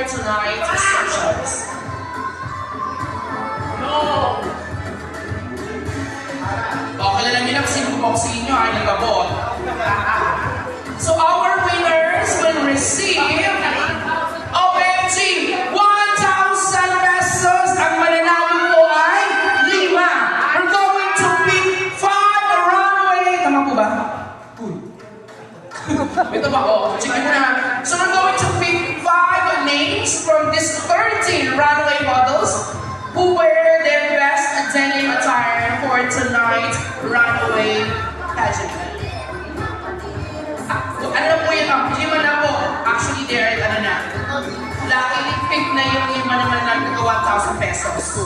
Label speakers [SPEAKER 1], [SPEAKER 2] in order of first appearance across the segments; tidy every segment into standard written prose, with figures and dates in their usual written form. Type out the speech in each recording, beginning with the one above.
[SPEAKER 1] tonight's socials. O, kilala nyo lang sino po sa inyo ay nagabot. So, our winners will receive OMG 1,000 pesos. Ang mananalo po ay 5. We're going to pick 5 runway. Tama po ba? Ito ba? O, check mo na. So, we're going to pick 5 names from these 13 runway models who wear their best denim attire for tonight's runway pageant. Ano po yun? Lima na po. Actually, there, ano na. Luckily, pick na yung lima naman natin ng 1,000 pesos.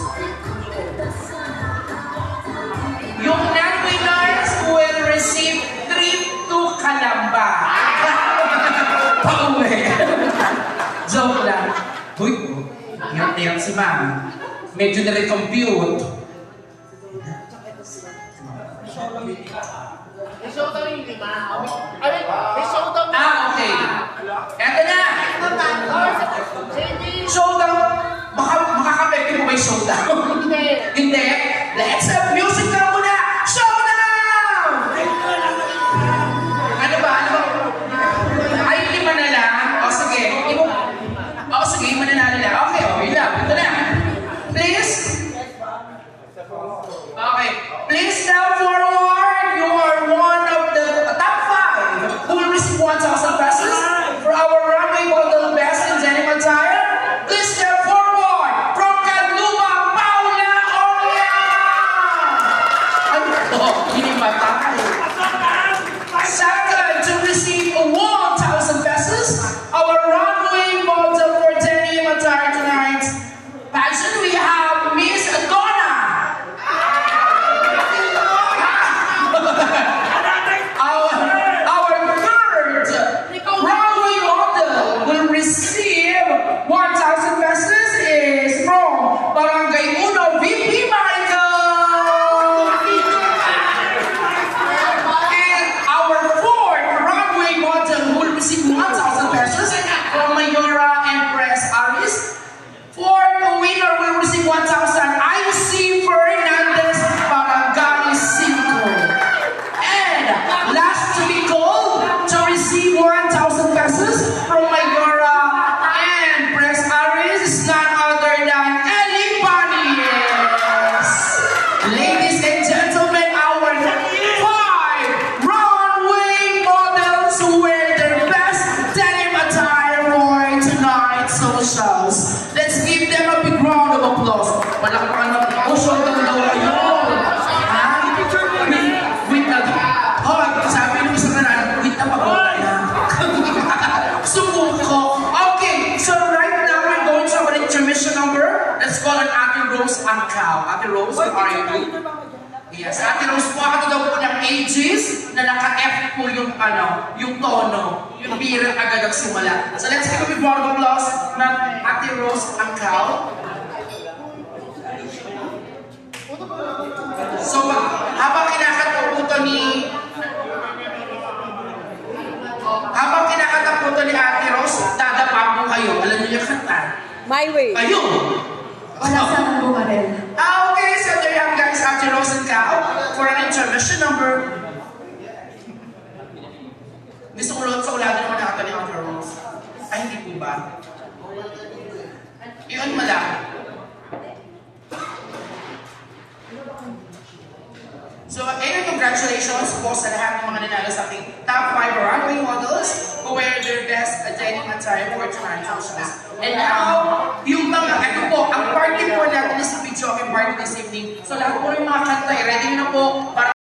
[SPEAKER 1] Yung non-winners will receive trip to Calamba. Pauwi. Joke lang. Uy, hirap si ma'am. Medyo na-recompute. Okay. Eto na. Showdown. Baka makaka-effective mo ba yung showdown? Hindi. Let's have music na muna. Showdown! Ano ba? Ay, 5 na lang. O sige. O sige, 5 na lang. Okay, okay lang. Ito na. Please. Okay. Please step forward. You are one of the top 5 who will receive 1,000 pesos for our runway model best in denim attire. Please step forward from Canlupa, Paula Oria. Ano? Hindi matay. Second, to receive 1,000 pesos, our runway model for denim attire tonight. Passion, we have Miss Donna. Our third runway model will receive 1,000 pesos is from Barangay Uno, VP Michael. And our fourth runway model will receive 1,000 pesos from Mayora Empress Aris. Fourth winner will receive 1,000 IC Fernandez Barangay 5. And last to be called to receive 1,000 pesos from Mayora Empress Aris is none other than Ellie Panis. Ladies and gentlemen, our 5 runway models who wear their best denim attire for tonight's socials. Let's give them a big round of applause. Palakpakan na. Oh, short na daw kayo. Ha? Wait na. Hoy, sabi nung isa ka na, wait na pag-ola na. Subok ko. Okay, so right now we're going to our intermission number. Let's call on Ate Rose Angkao. Ate Rose, where are you? Yes, Ate Rose po, ako daw po ng ages na naka-F po yung yung tono. Yung bira agad ang simula. So let's give a big round of applause ng Ate Rose Angkao. So, habang kinakataputo ni Ate Rose, dadapa po kayo. Alam niyo yung kanta?
[SPEAKER 2] My way.
[SPEAKER 1] Ayun!
[SPEAKER 3] Wala sa nang bumarel.
[SPEAKER 1] Okay, so there you have guys, Ate Rose and Kao for an intermission number. Gusto ko lang sa uladan naman natin ni Ate Rose. Ay, hindi po ba? Yun mala. So, anyway, congratulations po sa lahat ng mga nanalo sa ating top 5 runway models who wear their best denim attire for tonight's socials. And now, yung mga, ito po, ang party po natin is video party this evening. So, lahat po ng mga kanta, ready na po para